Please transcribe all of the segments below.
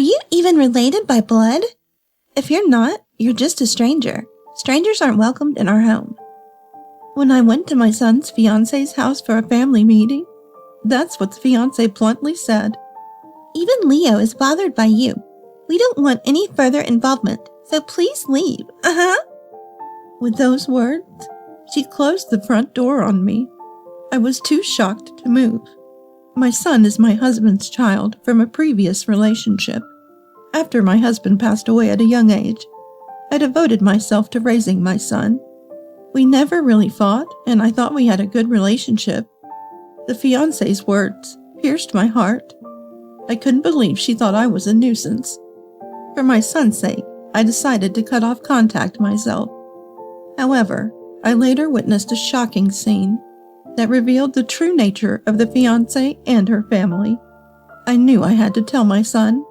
you even related by blood? If you're not, you're just a stranger. Strangers aren't welcomed in our home. When I went to my son's fiance's house for a family meeting, that's what the fiance bluntly said. Even Leo is bothered by you. We don't want any further involvement, so please leave. With those words, she closed the front door on me. I was too shocked to move. My son is my husband's child from a previous relationship. After my husband passed away at a young age, I devoted myself to raising my son. We never really fought, and I thought we had a good relationship. The fiance's words pierced my heart. I couldn't believe she thought I was a nuisance. For my son's sake, I decided to cut off contact myself. However, I later witnessed a shocking scene that revealed the true nature of the fiancé and her family. I knew I had to tell my son,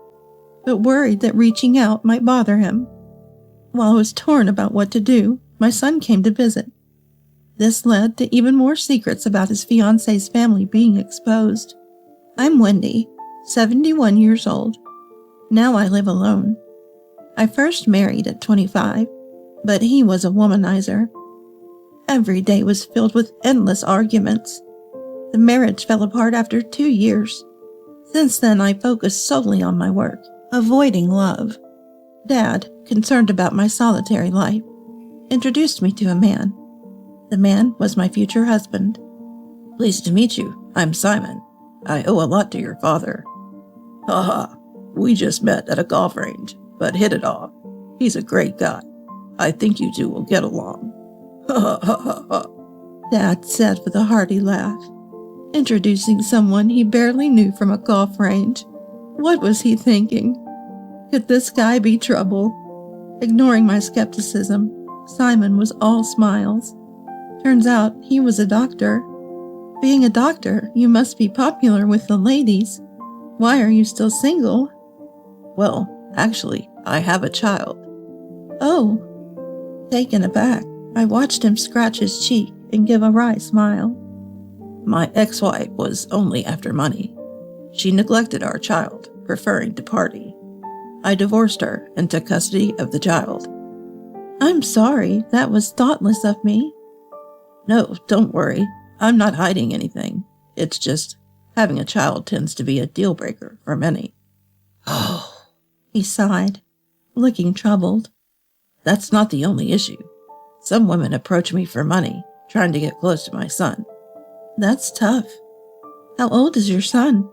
but worried that reaching out might bother him. While I was torn about what to do, my son came to visit. This led to even more secrets about his fiancé's family being exposed. I'm Wendy, 71 years old. Now I live alone. I first married at 25, but he was a womanizer. Every day was filled with endless arguments. The marriage fell apart after 2 years. Since then, I focused solely on my work, avoiding love. Dad, concerned about my solitary life, introduced me to a man. The man was my future husband. Pleased to meet you. I'm Simon. I owe a lot to your father. Haha, we just met at a golf range, but hit it off. He's a great guy. I think you two will get along. Ha ha ha ha. Dad said with a hearty laugh, introducing someone he barely knew from a golf range. What was he thinking? Could this guy be trouble? Ignoring my skepticism, Simon was all smiles. Turns out he was a doctor. Being a doctor, you must be popular with the ladies. Why are you still single? Well, actually, I have a child. Oh. Taken aback, I watched him scratch his cheek and give a wry smile. My ex-wife was only after money. She neglected our child, preferring to party. I divorced her and took custody of the child. I'm sorry, that was thoughtless of me. No, don't worry. I'm not hiding anything. It's just having a child tends to be a deal breaker for many. Oh, he sighed, looking troubled. That's not the only issue. Some women approach me for money, trying to get close to my son. That's tough. How old is your son?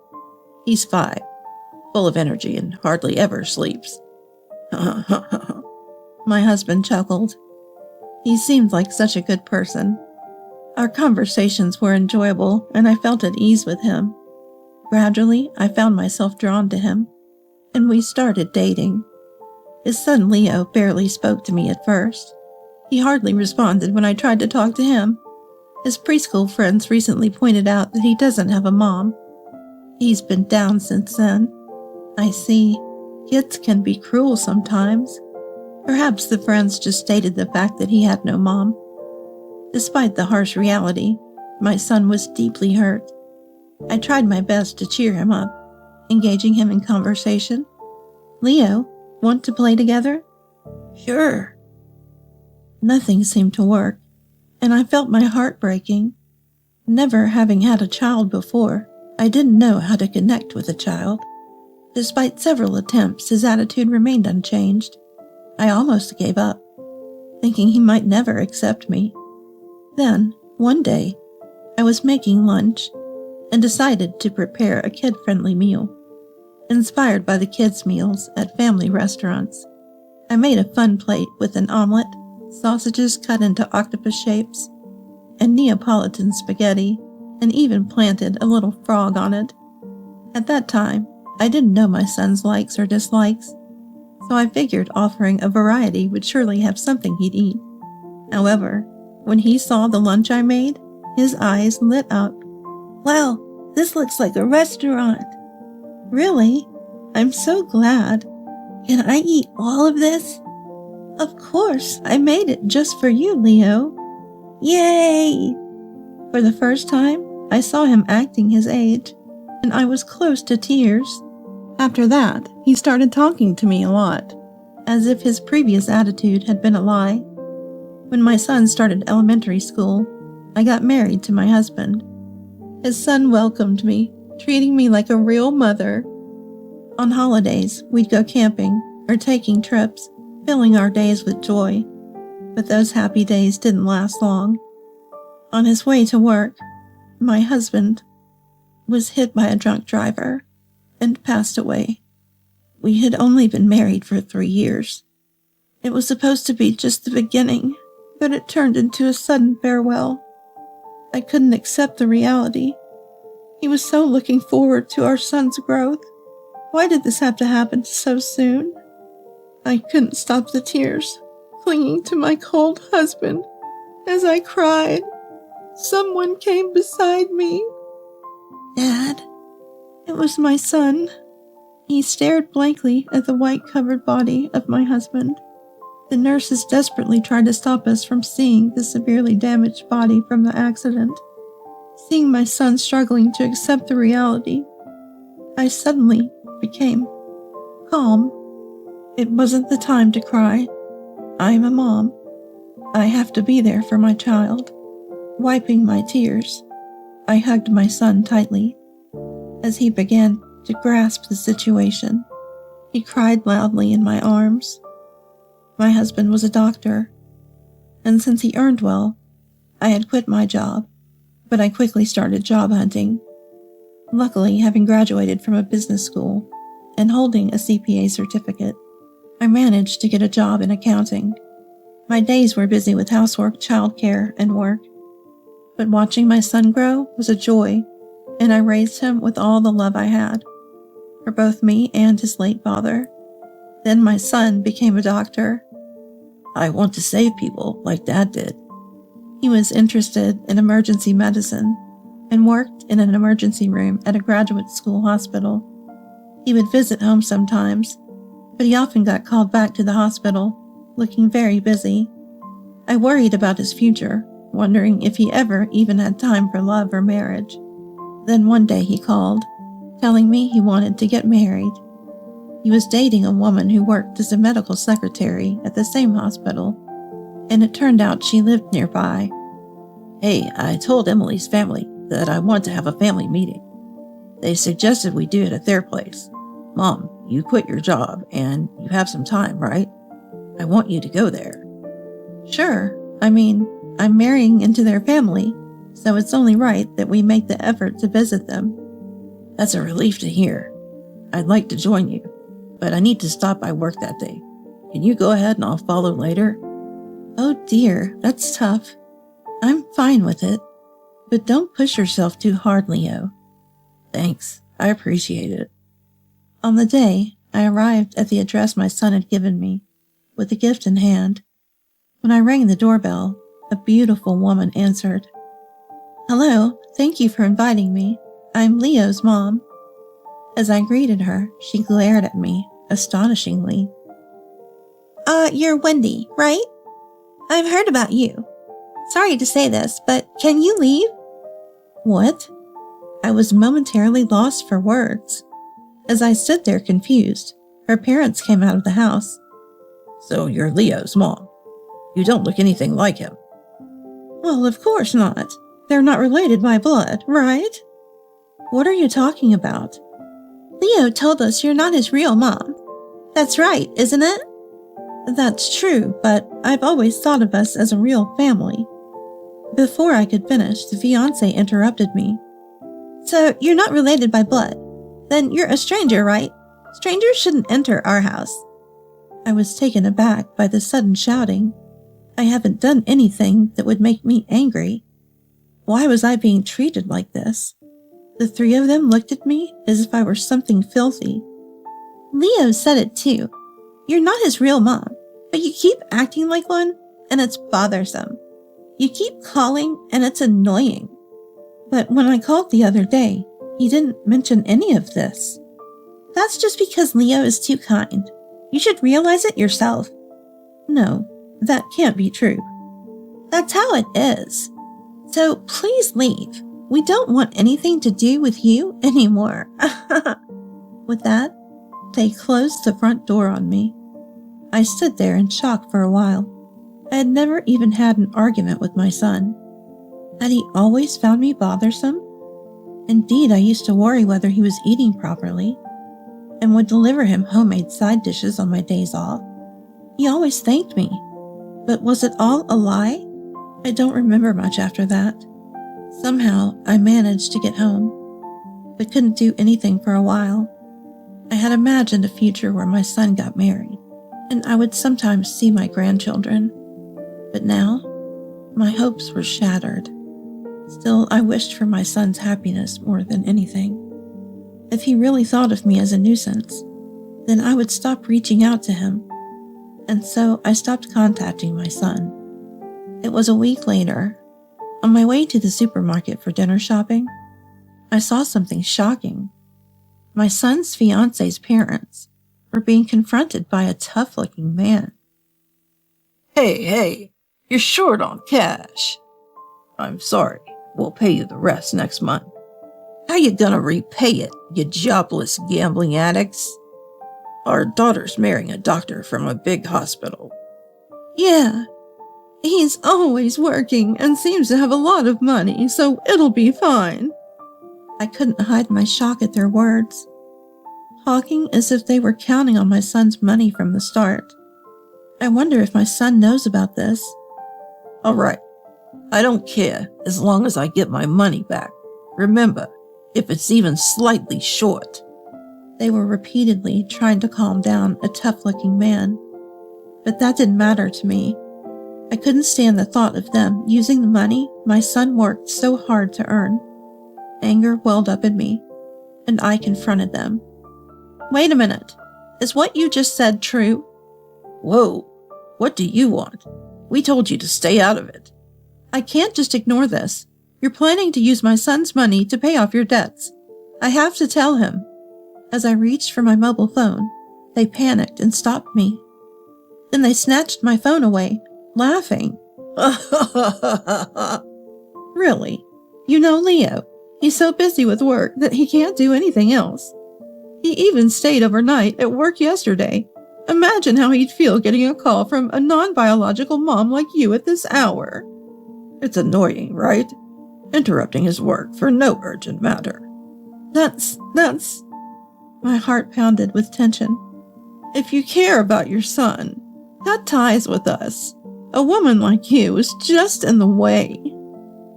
He's 5, full of energy and hardly ever sleeps. My husband chuckled. He seemed like such a good person. Our conversations were enjoyable, and I felt at ease with him. Gradually, I found myself drawn to him, and we started dating. His son Leo barely spoke to me at first. He hardly responded when I tried to talk to him. His preschool friends recently pointed out that he doesn't have a mom. He's been down since then. I see. Kids can be cruel sometimes. Perhaps the friends just stated the fact that he had no mom. Despite the harsh reality, my son was deeply hurt. I tried my best to cheer him up, engaging him in conversation. Leo, want to play together? Sure. Nothing seemed to work, and I felt my heart breaking. Never having had a child before, I didn't know how to connect with a child. Despite several attempts, his attitude remained unchanged. I almost gave up, thinking he might never accept me. Then, one day, I was making lunch and decided to prepare a kid-friendly meal. Inspired by the kids' meals at family restaurants, I made a fun plate with an omelet, sausages cut into octopus shapes, and Neapolitan spaghetti, and even planted a little frog on it. At that time, I didn't know my son's likes or dislikes, so I figured offering a variety would surely have something he'd eat. However, when he saw the lunch I made, his eyes lit up. Wow, this looks like a restaurant. Really? I'm so glad. Can I eat all of this? Of course, I made it just for you, Leo. Yay! For the first time, I saw him acting his age, and I was close to tears. After that, He started talking to me a lot, as if his previous attitude had been a lie. When my son started elementary school, I got married to my husband. His son welcomed me, treating me like a real mother. On holidays, we'd go camping or taking trips, filling our days with joy. But those happy days didn't last long. On his way to work, my husband was hit by a drunk driver and passed away. We had only been married for 3 years. It was supposed to be just the beginning, but it turned into a sudden farewell. I couldn't accept the reality. He was so looking forward to our son's growth. Why did this have to happen so soon? I couldn't stop the tears, clinging to my cold husband. As I cried, someone came beside me. Dad, it was my son. He stared blankly at the white-covered body of my husband. The nurses desperately tried to stop us from seeing the severely damaged body from the accident. Seeing my son struggling to accept the reality, I suddenly became calm. It wasn't the time to cry. I'm a mom. I have to be there for my child. Wiping my tears, I hugged my son tightly. As he began to grasp the situation, he cried loudly in my arms. My husband was a doctor, and since he earned well, I had quit my job, but I quickly started job hunting. Luckily, having graduated from a business school and holding a CPA certificate, I managed to get a job in accounting. My days were busy with housework, childcare, and work, but watching my son grow was a joy, and I raised him with all the love I had for both me and his late father. Then my son became a doctor. I want to save people like Dad did. He was interested in emergency medicine and worked in an emergency room at a graduate school hospital. He would visit home sometimes, but he often got called back to the hospital, looking very busy. I worried about his future, wondering if he ever even had time for love or marriage. Then one day he called, telling me he wanted to get married. He was dating a woman who worked as a medical secretary at the same hospital, and it turned out she lived nearby. Hey, I told Emily's family that I want to have a family meeting. They suggested we do it at their place. Mom, you quit your job and you have some time, right? I want you to go there. Sure. I mean, I'm marrying into their family, so it's only right that we make the effort to visit them. That's a relief to hear. I'd like to join you, but I need to stop by work that day. Can you go ahead and I'll follow later? Oh dear, that's tough. I'm fine with it, but don't push yourself too hard, Leo. Thanks, I appreciate it. On the day, I arrived at the address my son had given me, with a gift in hand. When I rang the doorbell, a beautiful woman answered. Hello, thank you for inviting me. I'm Leo's mom. As I greeted her, she glared at me, astonishingly. You're Wendy, right? I've heard about you. Sorry to say this, but can you leave? What? I was momentarily lost for words. As I stood there confused, her parents came out of the house. So you're Leo's mom. You don't look anything like him. Well, of course not. They're not related by blood, right? What are you talking about? Leo told us you're not his real mom. That's right, isn't it? That's true, but I've always thought of us as a real family. Before I could finish, the fiancé interrupted me. So you're not related by blood? Then you're a stranger, right? Strangers shouldn't enter our house. I was taken aback by the sudden shouting. I haven't done anything that would make me angry. Why was I being treated like this? The three of them looked at me as if I were something filthy. Leo said it too. You're not his real mom, but you keep acting like one, and it's bothersome. You keep calling, and it's annoying. But when I called the other day, he didn't mention any of this. That's just because Leo is too kind. You should realize it yourself. No, that can't be true. That's how it is. So please leave. We don't want anything to do with you anymore. With that, They closed the front door on me. I stood there in shock for a while. I had never even had an argument with my son. Had he always found me bothersome? Indeed, I used to worry whether he was eating properly, and would deliver him homemade side dishes on my days off. He always thanked me. But was it all a lie? I don't remember much after that. Somehow, I managed to get home, but couldn't do anything for a while. I had imagined a future where my son got married, and I would sometimes see my grandchildren. But now, my hopes were shattered. Still, I wished for my son's happiness more than anything. If he really thought of me as a nuisance, then I would stop reaching out to him. And so I stopped contacting my son. It was a week later. On my way to the supermarket for dinner shopping, I saw something shocking. My son's fiance's parents were being confronted by a tough-looking man. Hey, you're short on cash. I'm sorry, we'll pay you the rest next month. How you gonna repay it, you jobless gambling addicts? Our daughter's marrying a doctor from a big hospital. Yeah, he's always working and seems to have a lot of money, so it'll be fine. I couldn't hide my shock at their words, talking as if they were counting on my son's money from the start. I wonder if my son knows about this. All right, I don't care as long as I get my money back. Remember, if it's even slightly short. They were repeatedly trying to calm down a tough-looking man, but that didn't matter to me. I couldn't stand the thought of them using the money my son worked so hard to earn. Anger welled up in me, and I confronted them. Wait a minute. Is what you just said true? Whoa, what do you want? We told you to stay out of it. I can't just ignore this. You're planning to use my son's money to pay off your debts. I have to tell him. As I reached for my mobile phone, they panicked and stopped me. Then they snatched my phone away, laughing. Really? You know Leo, he's so busy with work that he can't do anything else. He even stayed overnight at work yesterday. Imagine how he'd feel getting a call from a non-biological mom like you at this hour. It's annoying, right? Interrupting his work for no urgent matter. That's... My heart pounded with tension. If you care about your son, cut ties with us. A woman like you is just in the way.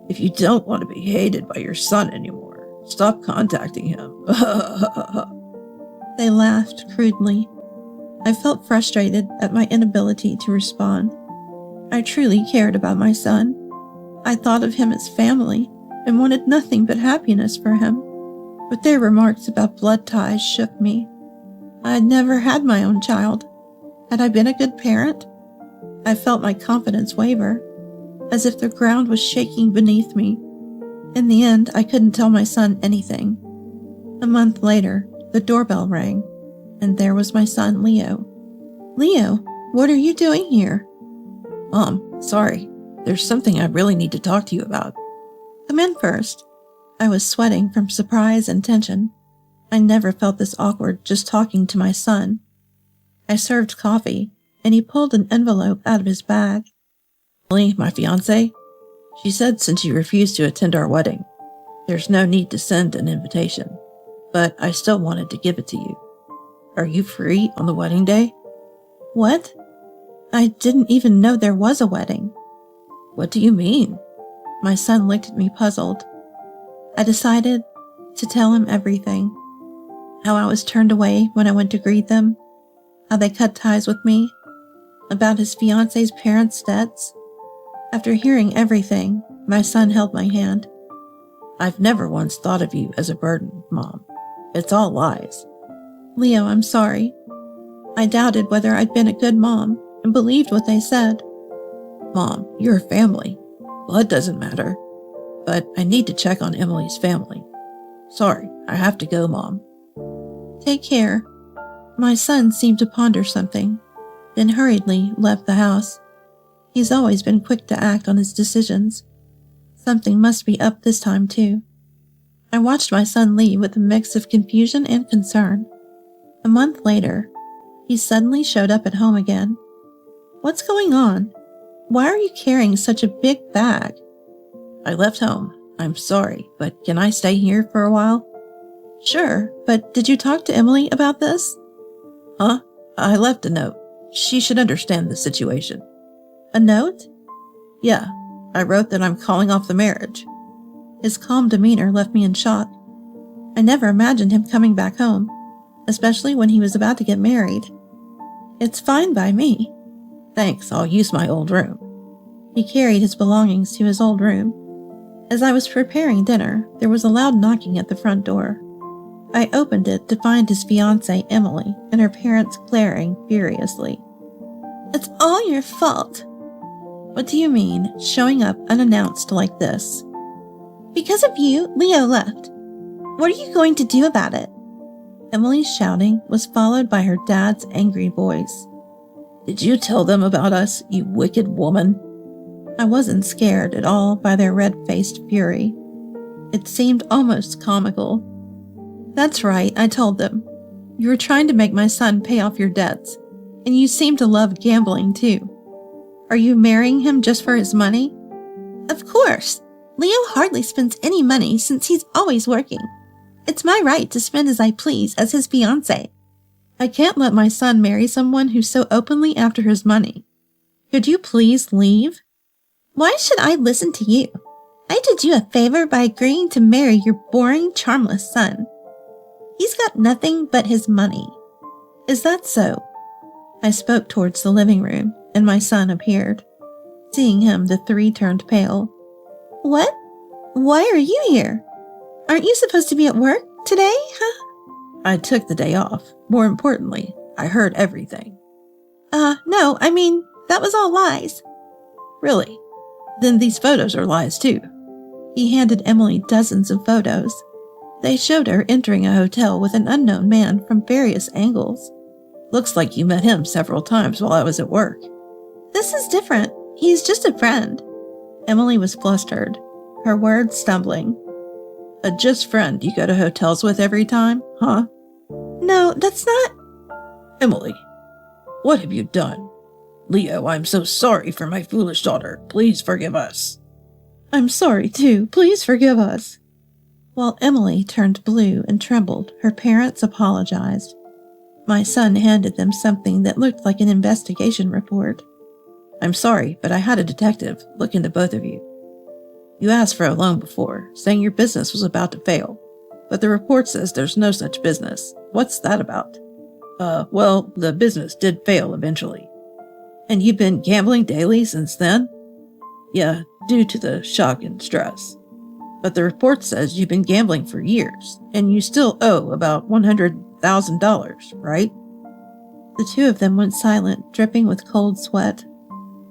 If you don't want to be hated by your son anymore, stop contacting him. They laughed crudely. I felt frustrated at my inability to respond. I truly cared about my son. I thought of him as family and wanted nothing but happiness for him. But their remarks about blood ties shook me. I had never had my own child. Had I been a good parent? I felt my confidence waver, as if the ground was shaking beneath me. In the end, I couldn't tell my son anything. A month later, the doorbell rang, and there was my son, Leo. Leo, what are you doing here? Mom, sorry. There's something I really need to talk to you about. Come in first. I was sweating from surprise and tension. I never felt this awkward just talking to my son. I served coffee, and he pulled an envelope out of his bag. Emily, my fiancée, she said since you refused to attend our wedding, there's no need to send an invitation, but I still wanted to give it to you. Are you free on the wedding day? What? I didn't even know there was a wedding. What do you mean? My son looked at me puzzled. I decided to tell him everything. How I was turned away when I went to greet them, how they cut ties with me, about his fiance's parents' debts. After hearing everything, my son held my hand. I've never once thought of you as a burden, Mom. It's all lies. Leo, I'm sorry. I doubted whether I'd been a good mom and believed what they said. Mom, you're a family. Blood doesn't matter. But I need to check on Emily's family. Sorry, I have to go, Mom. Take care. My son seemed to ponder something, then hurriedly left the house. He's always been quick to act on his decisions. Something must be up this time, too. I watched my son leave with a mix of confusion and concern. A month later, he suddenly showed up at home again. What's going on? Why are you carrying such a big bag? I left home. I'm sorry, but can I stay here for a while? Sure, but did you talk to Emily about this? Huh? I left a note. She should understand the situation. A note? Yeah, I wrote that I'm calling off the marriage. His calm demeanor left me in shock. I never imagined him coming back home, especially when he was about to get married. It's fine by me. Thanks, I'll use my old room. He carried his belongings to his old room. As I was preparing dinner, there was a loud knocking at the front door. I opened it to find his fiancée, Emily, and her parents glaring furiously. It's all your fault. What do you mean, showing up unannounced like this? Because of you, Leo left. What are you going to do about it? Emily's shouting was followed by her dad's angry voice. Did you tell them about us, you wicked woman? I wasn't scared at all by their red-faced fury. It seemed almost comical. That's right, I told them. You were trying to make my son pay off your debts, and you seem to love gambling too. Are you marrying him just for his money? Of course. Leo hardly spends any money since he's always working. It's my right to spend as I please as his fiancée. I can't let my son marry someone who's so openly after his money. Could you please leave? Why should I listen to you? I did you a favor by agreeing to marry your boring, charmless son. He's got nothing but his money. Is that so? I spoke towards the living room, and my son appeared. Seeing him, the three turned pale. What? Why are you here? Aren't you supposed to be at work today, huh? I took the day off. More importantly, I heard everything. No, I mean, that was all lies. Really? Then these photos are lies too. He handed Emily dozens of photos. They showed her entering a hotel with an unknown man from various angles. Looks like you met him several times while I was at work. This is different. He's just a friend. Emily was flustered, her words stumbling. A just friend you go to hotels with every time, huh? No, that's not... Emily, what have you done? Leo, I'm so sorry for my foolish daughter. Please forgive us. I'm sorry, too. Please forgive us. While Emily turned blue and trembled, her parents apologized. My son handed them something that looked like an investigation report. I'm sorry, but I had a detective look into both of you. You asked for a loan before, saying your business was about to fail. But the report says there's no such business. What's that about? Well, the business did fail eventually. And you've been gambling daily since then? Yeah, due to the shock and stress. But the report says you've been gambling for years, and you still owe about $100,000, right? The two of them went silent, dripping with cold sweat.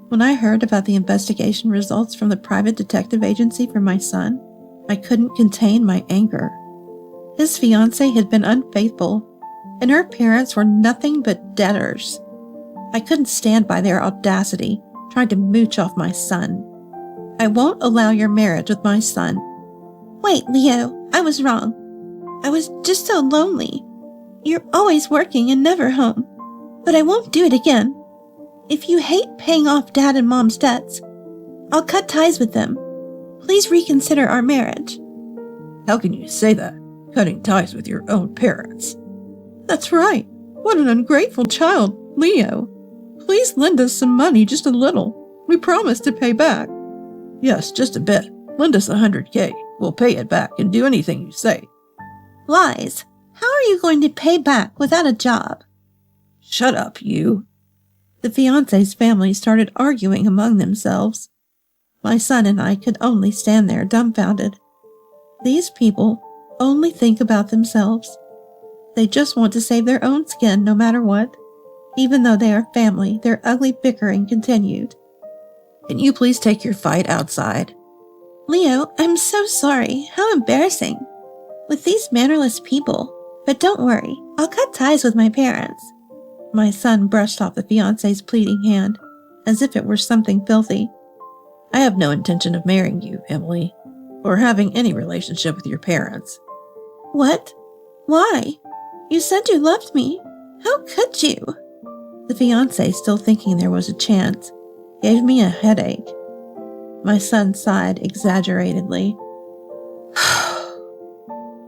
When I heard about the investigation results from the private detective agency for my son, I couldn't contain my anger. His fiancée had been unfaithful, and her parents were nothing but debtors. I couldn't stand by their audacity, trying to mooch off my son. I won't allow your marriage with my son. Wait, Leo, I was wrong. I was just so lonely. You're always working and never home. But I won't do it again. If you hate paying off Dad and Mom's debts, I'll cut ties with them. Please reconsider our marriage. How can you say that? Cutting ties with your own parents. That's right. What an ungrateful child, Leo. Please lend us some money, just a little. We promise to pay back. Yes, just a bit. Lend us $100K. We'll pay it back and do anything you say. Lies. How are you going to pay back without a job? Shut up, you. The fiancé's family started arguing among themselves. My son and I could only stand there dumbfounded. These people only think about themselves. They just want to save their own skin no matter what. Even though they are family, their ugly bickering continued. Can you please take your fight outside? Leo, I'm so sorry. How embarrassing. With these mannerless people. But don't worry, I'll cut ties with my parents. My son brushed off the fiancé's pleading hand, as if it were something filthy. I have no intention of marrying you, Emily, or having any relationship with your parents. What? Why? You said you loved me. How could you? The fiancé, still thinking there was a chance, gave me a headache. My son sighed exaggeratedly.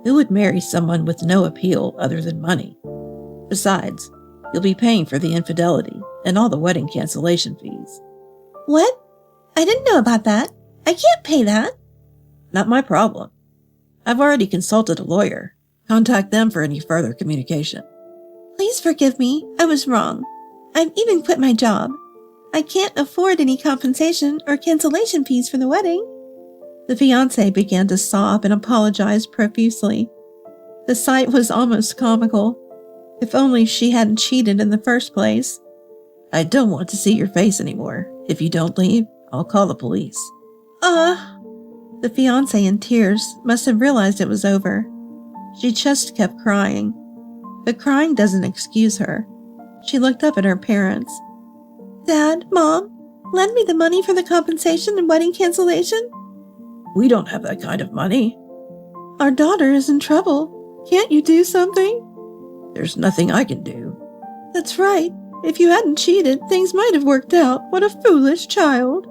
Who would marry someone with no appeal other than money? Besides, you'll be paying for the infidelity and all the wedding cancellation fees. What? I didn't know about that. I can't pay that. Not my problem. I've already consulted a lawyer. Contact them for any further communication. Please forgive me. I was wrong. I've even quit my job. I can't afford any compensation or cancellation fees for the wedding. The fiancé began to sob and apologize profusely. The sight was almost comical. If only she hadn't cheated in the first place. I don't want to see your face anymore. If you don't leave, I'll call the police. The fiancé, in tears, must have realized it was over. She just kept crying. But crying doesn't excuse her. She looked up at her parents. Dad, Mom, lend me the money for the compensation and wedding cancellation? We don't have that kind of money. Our daughter is in trouble. Can't you do something? There's nothing I can do. That's right. If you hadn't cheated, things might have worked out. What a foolish child.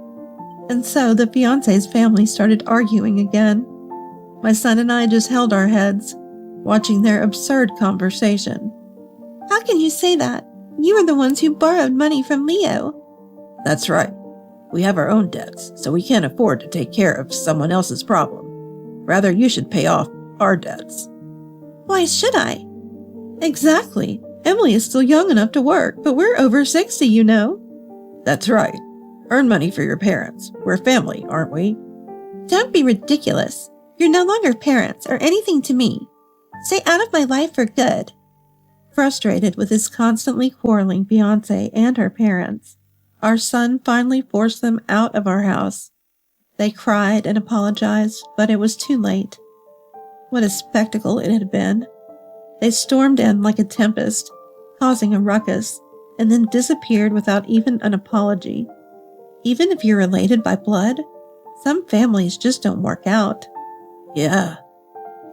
And so the fiancé's family started arguing again. My son and I just held our heads, watching their absurd conversation. How can you say that? You are the ones who borrowed money from Leo. That's right. We have our own debts, so we can't afford to take care of someone else's problem. Rather, you should pay off our debts. Why should I? Exactly. Emily is still young enough to work, but we're over 60, you know. That's right. Earn money for your parents. We're family, aren't we? Don't be ridiculous. You're no longer parents or anything to me. Stay out of my life for good. Frustrated with his constantly quarreling fiancé and her parents, our son finally forced them out of our house. They cried and apologized, but it was too late. What a spectacle it had been. They stormed in like a tempest, causing a ruckus, and then disappeared without even an apology. Even if you're related by blood, some families just don't work out. Yeah.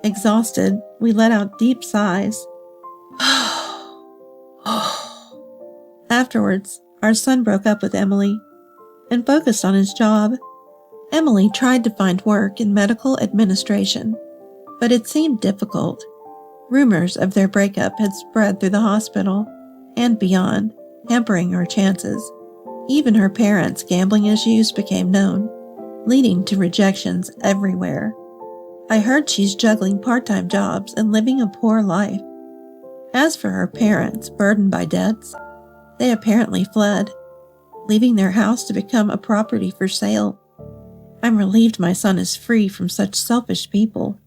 Exhausted, we let out deep sighs. Afterwards, our son broke up with Emily and focused on his job. Emily tried to find work in medical administration, but it seemed difficult. Rumors of their breakup had spread through the hospital and beyond, hampering her chances. Even her parents' gambling issues became known, leading to rejections everywhere. I heard she's juggling part-time jobs and living a poor life. As for her parents, burdened by debts, they apparently fled, leaving their house to become a property for sale. I'm relieved my son is free from such selfish people.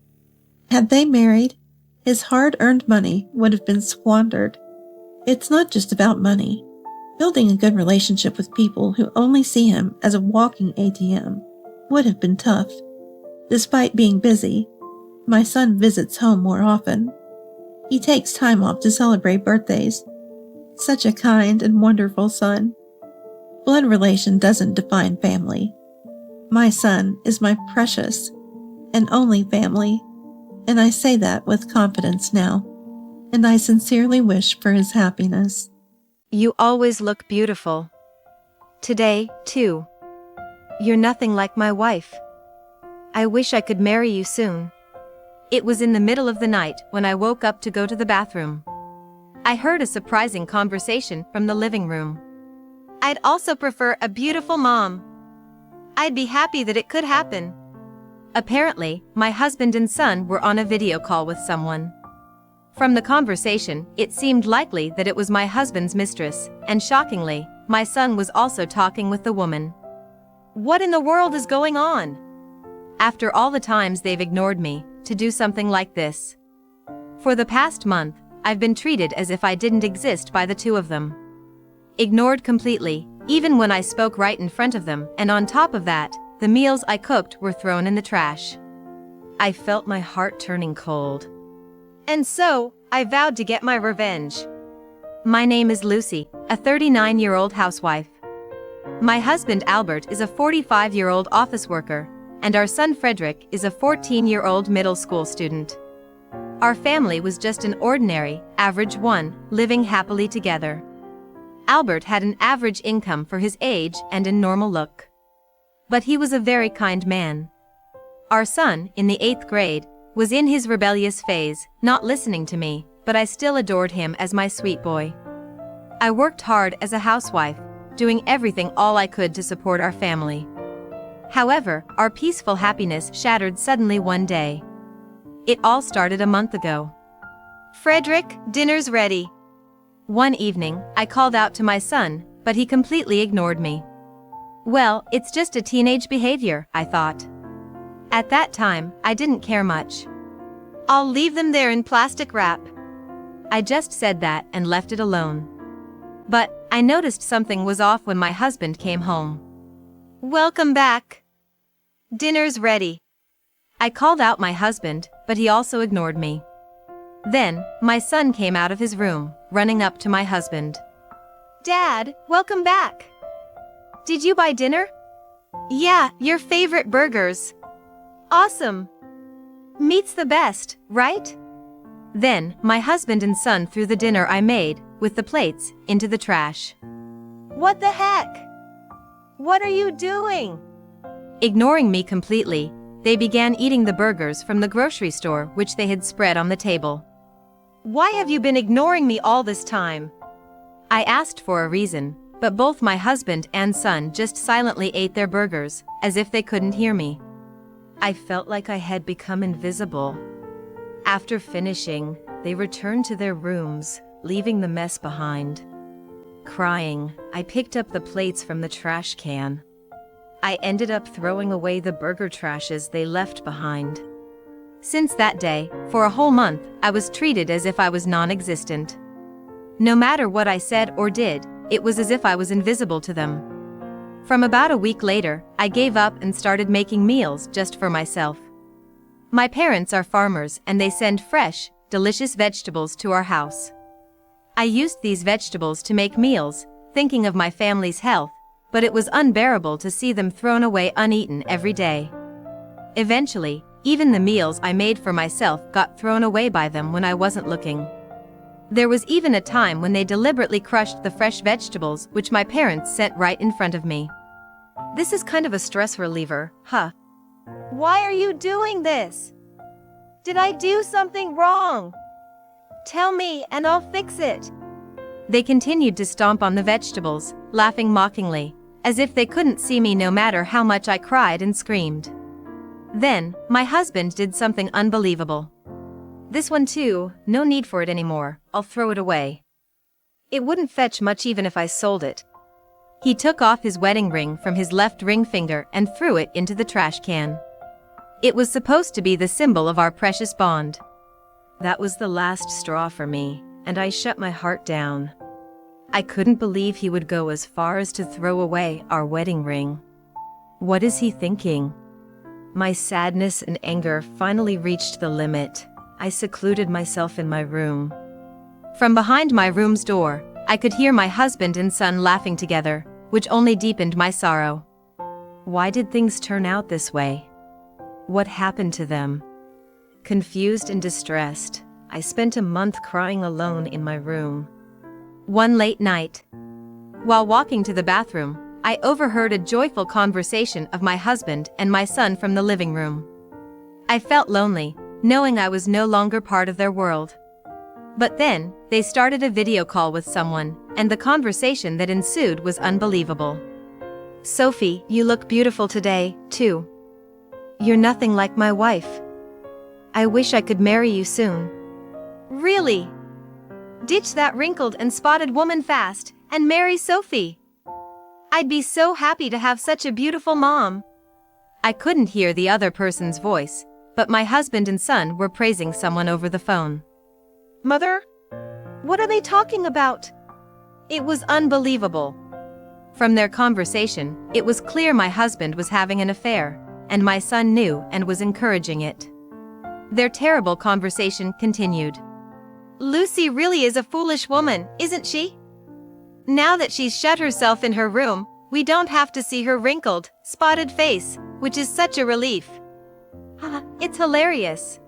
Had they married, his hard-earned money would have been squandered. It's not just about money. Building a good relationship with people who only see him as a walking ATM would have been tough. Despite being busy, my son visits home more often. He takes time off to celebrate birthdays. Such a kind and wonderful son. Blood relation doesn't define family. My son is my precious and only family, and I say that with confidence now, and I sincerely wish for his happiness. You always look beautiful. Today, too. You're nothing like my wife. I wish I could marry you soon. It was in the middle of the night when I woke up to go to the bathroom. I heard a surprising conversation from the living room. I'd also prefer a beautiful mom. I'd be happy that it could happen. Apparently, my husband and son were on a video call with someone. From the conversation, it seemed likely that it was my husband's mistress, and shockingly, my son was also talking with the woman. What in the world is going on? After all the times they've ignored me, to do something like this. For the past month, I've been treated as if I didn't exist by the two of them. Ignored completely, even when I spoke right in front of them, and on top of that, the meals I cooked were thrown in the trash. I felt my heart turning cold. And so, I vowed to get my revenge. My name is Lucy, a 39-year-old housewife. My husband Albert is a 45-year-old office worker, and our son Frederick is a 14-year-old middle school student. Our family was just an ordinary, average one, living happily together. Albert had an average income for his age and a normal look. But he was a very kind man. Our son, in the 8th grade, was in his rebellious phase, not listening to me, but I still adored him as my sweet boy. I worked hard as a housewife, doing everything all I could to support our family. However, our peaceful happiness shattered suddenly one day. It all started a month ago. "Frederick, dinner's ready." One evening, I called out to my son, but he completely ignored me. Well, it's just a teenage behavior, I thought. At that time, I didn't care much. "I'll leave them there in plastic wrap." I just said that and left it alone. But I noticed something was off when my husband came home. "Welcome back. Dinner's ready." I called out my husband, but he also ignored me. Then, my son came out of his room, running up to my husband. "Dad, welcome back. Did you buy dinner?" "Yeah, your favorite burgers." "Awesome. Meat's the best, right?" Then, my husband and son threw the dinner I made, with the plates, into the trash. "What the heck? What are you doing?" Ignoring me completely, they began eating the burgers from the grocery store which they had spread on the table. "Why have you been ignoring me all this time?" I asked for a reason, but both my husband and son just silently ate their burgers, as if they couldn't hear me. I felt like I had become invisible. After finishing, they returned to their rooms, leaving the mess behind. Crying, I picked up the plates from the trash can. I ended up throwing away the burger trashes they left behind. Since that day, for a whole month, I was treated as if I was non-existent. No matter what I said or did, it was as if I was invisible to them. From about a week later, I gave up and started making meals just for myself. My parents are farmers and they send fresh, delicious vegetables to our house. I used these vegetables to make meals, thinking of my family's health, but it was unbearable to see them thrown away uneaten every day. Eventually, even the meals I made for myself got thrown away by them when I wasn't looking. There was even a time when they deliberately crushed the fresh vegetables which my parents sent right in front of me. This is kind of a stress reliever, huh? Why are you doing this? Did I do something wrong? Tell me and I'll fix it. They continued to stomp on the vegetables, laughing mockingly, as if they couldn't see me no matter how much I cried and screamed. Then, my husband did something unbelievable. "This one too, no need for it anymore, I'll throw it away. It wouldn't fetch much even if I sold it." He took off his wedding ring from his left ring finger and threw it into the trash can. It was supposed to be the symbol of our precious bond. That was the last straw for me, and I shut my heart down. I couldn't believe he would go as far as to throw away our wedding ring. What is he thinking? My sadness and anger finally reached the limit. I secluded myself in my room. From behind my room's door, I could hear my husband and son laughing together, which only deepened my sorrow. Why did things turn out this way? What happened to them? Confused and distressed, I spent a month crying alone in my room. One late night, while walking to the bathroom, I overheard a joyful conversation of my husband and my son from the living room. I felt lonely, knowing I was no longer part of their world. But then, they started a video call with someone, and the conversation that ensued was unbelievable. "Sophie, you look beautiful today, too. You're nothing like my wife. I wish I could marry you soon." "Really? Ditch that wrinkled and spotted woman fast, and marry Sophie. I'd be so happy to have such a beautiful mom." I couldn't hear the other person's voice, but my husband and son were praising someone over the phone. "Mother? What are they talking about?" It was unbelievable. From their conversation, it was clear my husband was having an affair, and my son knew and was encouraging it. Their terrible conversation continued. "Lucy really is a foolish woman, isn't she? Now that she's shut herself in her room, we don't have to see her wrinkled, spotted face, which is such a relief. It's hilarious.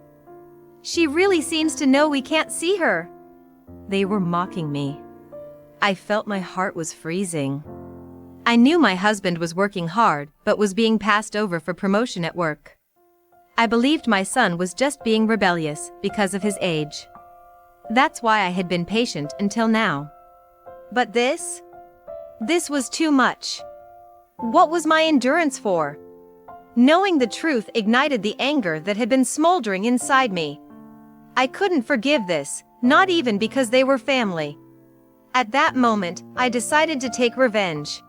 She really seems to know we can't see her." They were mocking me. I felt my heart was freezing. I knew my husband was working hard, but was being passed over for promotion at work. I believed my son was just being rebellious because of his age. That's why I had been patient until now. But this was too much. What was my endurance for? Knowing the truth ignited the anger that had been smoldering inside me. I couldn't forgive this, not even because they were family. At that moment, I decided to take revenge.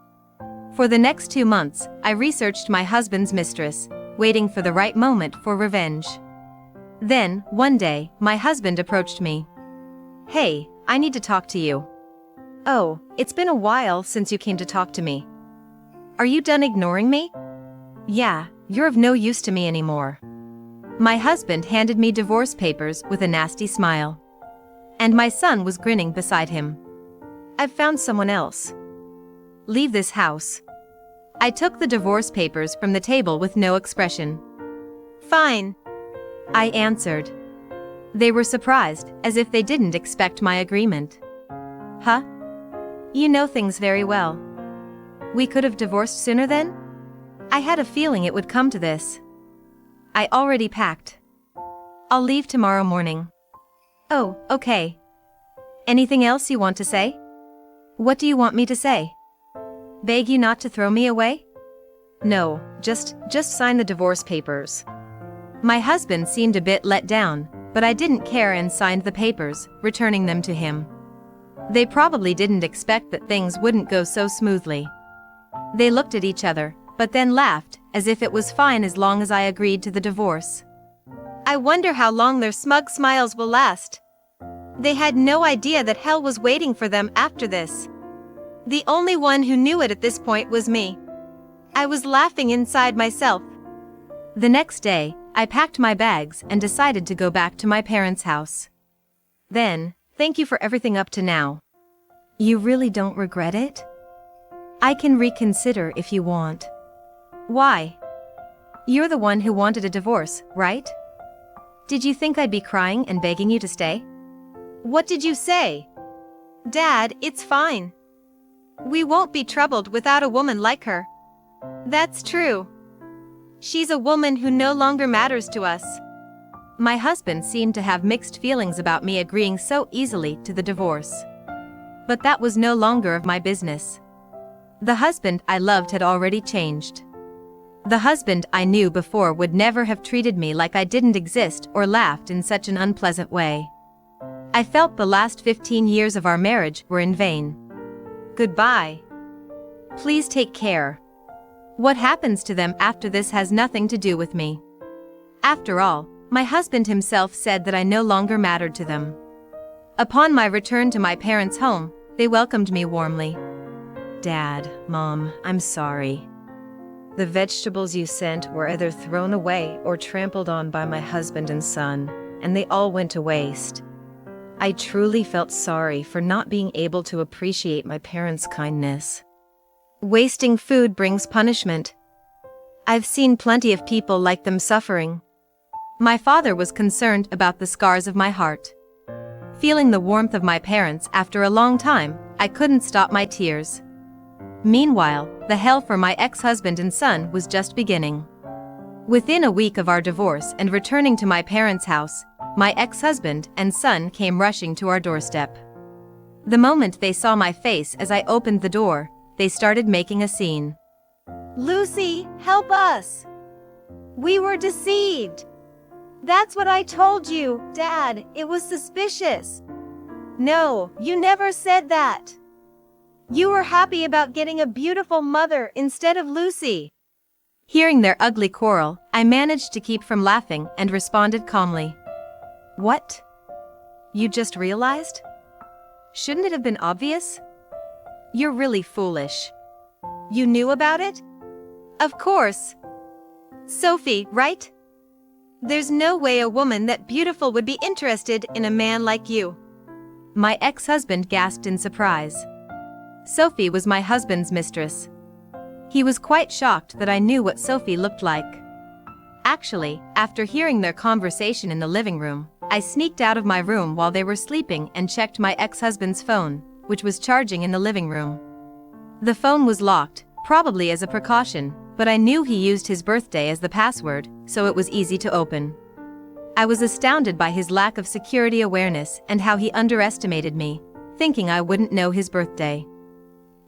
For the next 2 months, I researched my husband's mistress, waiting for the right moment for revenge. Then, one day, my husband approached me. "Hey, I need to talk to you." "Oh, it's been a while since you came to talk to me." "Are you done ignoring me?" "Yeah, you're of no use to me anymore." My husband handed me divorce papers with a nasty smile. And my son was grinning beside him. "I've found someone else. Leave this house." I took the divorce papers from the table with no expression. "Fine," I answered. They were surprised, as if they didn't expect my agreement. "Huh? You know things very well. We could have divorced sooner then? I had a feeling it would come to this." "I already packed. I'll leave tomorrow morning." "Oh, okay. Anything else you want to say?" "What do you want me to say? Beg you not to throw me away?" "No, just sign the divorce papers." My husband seemed a bit let down, but I didn't care and signed the papers, returning them to him. They probably didn't expect that things wouldn't go so smoothly. They looked at each other, but then laughed, as if it was fine as long as I agreed to the divorce. I wonder how long their smug smiles will last. They had no idea that hell was waiting for them after this. The only one who knew it at this point was me. I was laughing inside myself. The next day, I packed my bags and decided to go back to my parents' house. Then, "Thank you for everything up to now. You really don't regret it? I can reconsider if you want." "Why? You're the one who wanted a divorce, right? Did you think I'd be crying and begging you to stay?" "What did you say?" "Dad, it's fine. We won't be troubled without a woman like her." "That's true. She's a woman who no longer matters to us." My husband seemed to have mixed feelings about me agreeing so easily to the divorce. But that was no longer of my business. The husband I loved had already changed. The husband I knew before would never have treated me like I didn't exist or laughed in such an unpleasant way. I felt the last 15 years of our marriage were in vain. Goodbye. Please take care. What happens to them after this has nothing to do with me. After all, my husband himself said that I no longer mattered to them. Upon my return to my parents' home, they welcomed me warmly. "Dad, Mom, I'm sorry. The vegetables you sent were either thrown away or trampled on by my husband and son, and they all went to waste. I truly felt sorry for not being able to appreciate my parents' kindness. Wasting food brings punishment. I've seen plenty of people like them suffering." My father was concerned about the scars of my heart. Feeling the warmth of my parents after a long time, I couldn't stop my tears. Meanwhile, the hell for my ex-husband and son was just beginning. Within a week of our divorce and returning to my parents' house, my ex-husband and son came rushing to our doorstep. The moment they saw my face as I opened the door, they started making a scene. "Lucy, help us! We were deceived! That's what I told you, Dad, it was suspicious. No, you never said that. You were happy about getting a beautiful mother instead of Lucy." Hearing their ugly quarrel, I managed to keep from laughing and responded calmly. "What? You just realized? Shouldn't it have been obvious? You're really foolish. You knew about it? Of course. Sophie, right? There's no way a woman that beautiful would be interested in a man like you." My ex-husband gasped in surprise. Sophie was my husband's mistress. He was quite shocked that I knew what Sophie looked like. Actually, after hearing their conversation in the living room, I sneaked out of my room while they were sleeping and checked my ex-husband's phone, which was charging in the living room. The phone was locked, probably as a precaution, but I knew he used his birthday as the password, so it was easy to open. I was astounded by his lack of security awareness and how he underestimated me, thinking I wouldn't know his birthday.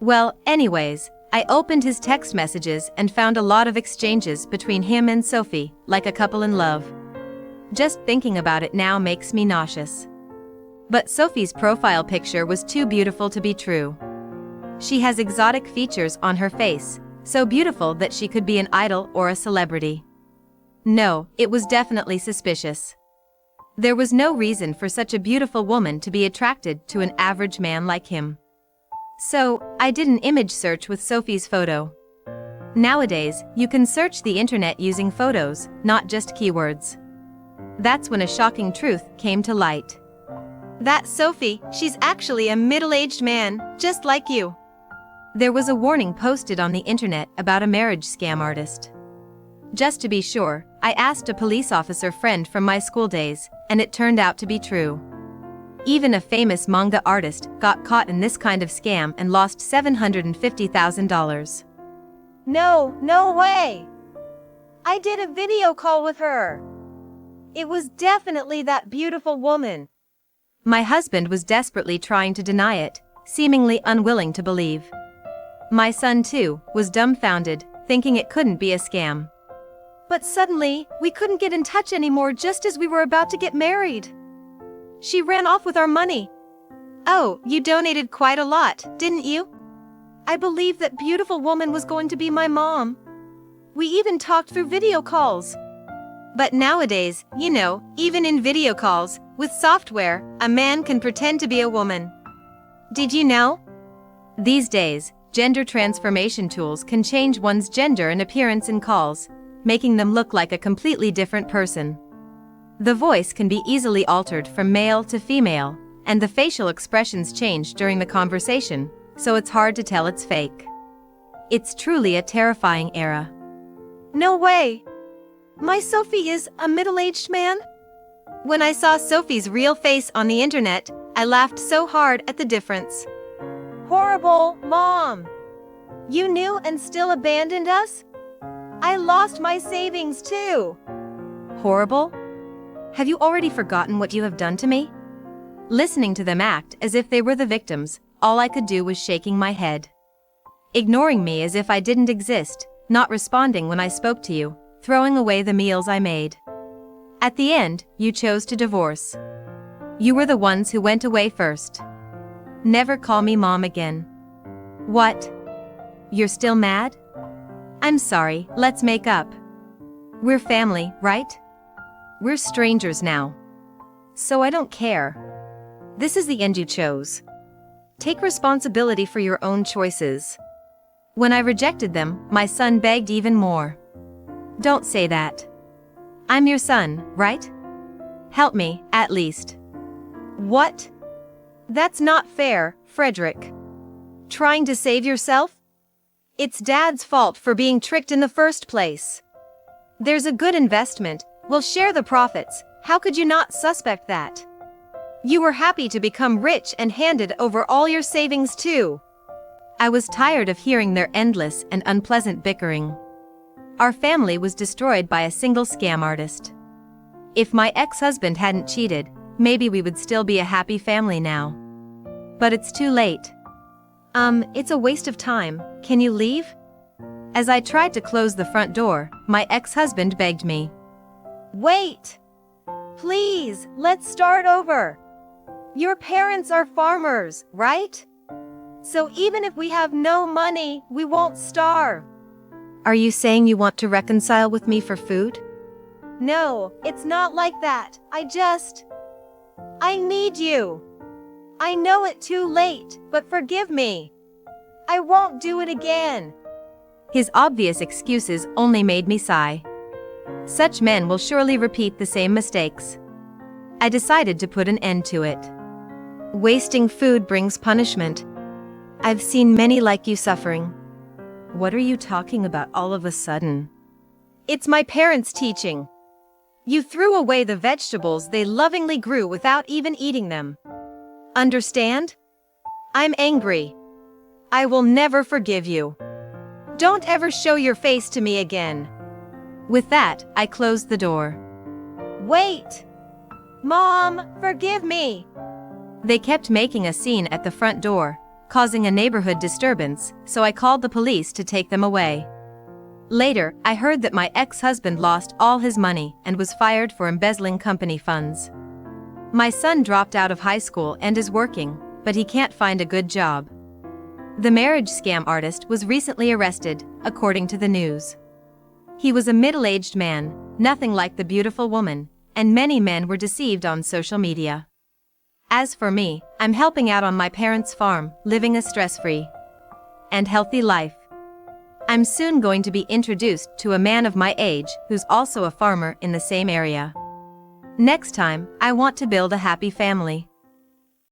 Well, anyways, I opened his text messages and found a lot of exchanges between him and Sophie, like a couple in love. Just thinking about it now makes me nauseous. But Sophie's profile picture was too beautiful to be true. She has exotic features on her face, so beautiful that she could be an idol or a celebrity. No, it was definitely suspicious. There was no reason for such a beautiful woman to be attracted to an average man like him. So, I did an image search with Sophie's photo. Nowadays, you can search the internet using photos, not just keywords. That's when a shocking truth came to light. That's Sophie, she's actually a middle-aged man, just like you. There was a warning posted on the internet about a marriage scam artist. Just to be sure, I asked a police officer friend from my school days, and it turned out to be true. Even a famous manga artist got caught in this kind of scam and lost $750,000. No way! I did a video call with her. It was definitely that beautiful woman. My husband was desperately trying to deny it, seemingly unwilling to believe. My son, too, was dumbfounded, thinking it couldn't be a scam. But suddenly, we couldn't get in touch anymore just as we were about to get married. She ran off with our money. Oh, you donated quite a lot, didn't you? I believed that beautiful woman was going to be my mom. We even talked through video calls. But nowadays, even in video calls, with software, a man can pretend to be a woman. Did you know? These days, gender transformation tools can change one's gender and appearance in calls, making them look like a completely different person. The voice can be easily altered from male to female, and the facial expressions change during the conversation, so it's hard to tell it's fake. It's truly a terrifying era. No way! My Sophie is a middle-aged man? When I saw Sophie's real face on the internet, I laughed so hard at the difference. Horrible, Mom! You knew and still abandoned us? I lost my savings too. Horrible? Have you already forgotten what you have done to me? Listening to them act as if they were the victims, all I could do was shaking my head. Ignoring me as if I didn't exist, not responding when I spoke to you, throwing away the meals I made. At the end, you chose to divorce. You were the ones who went away first. Never call me Mom again. What? You're still mad? I'm sorry, let's make up. We're family, right? We're strangers now. So I don't care. This is the end you chose. Take responsibility for your own choices. When I rejected them, my son begged even more. Don't say that. I'm your son, right? Help me, at least. What? That's not fair, Frederick. Trying to save yourself? It's Dad's fault for being tricked in the first place. There's a good investment, we'll share the profits, how could you not suspect that? You were happy to become rich and handed over all your savings too. I was tired of hearing their endless and unpleasant bickering. Our family was destroyed by a single scam artist. If my ex-husband hadn't cheated, maybe we would still be a happy family now. But it's too late. It's a waste of time, can you leave? As I tried to close the front door, my ex-husband begged me. Wait! Please, let's start over. Your parents are farmers, right? So even if we have no money, we won't starve. Are you saying you want to reconcile with me for food? No, it's not like that. I need you. I know it too late, but forgive me. I won't do it again. His obvious excuses only made me sigh. Such men will surely repeat the same mistakes. I decided to put an end to it. Wasting food brings punishment. I've seen many like you suffering. What are you talking about all of a sudden? It's my parents' teaching. You threw away the vegetables they lovingly grew without even eating them. Understand? I'm angry. I will never forgive you. Don't ever show your face to me again. With that, I closed the door. Wait! Mom, forgive me! They kept making a scene at the front door, causing a neighborhood disturbance, so I called the police to take them away. Later, I heard that my ex-husband lost all his money and was fired for embezzling company funds. My son dropped out of high school and is working, but he can't find a good job. The marriage scam artist was recently arrested, according to the news. He was a middle-aged man, nothing like the beautiful woman, and many men were deceived on social media. As for me, I'm helping out on my parents' farm, living a stress-free and healthy life. I'm soon going to be introduced to a man of my age who's also a farmer in the same area. Next time, I want to build a happy family.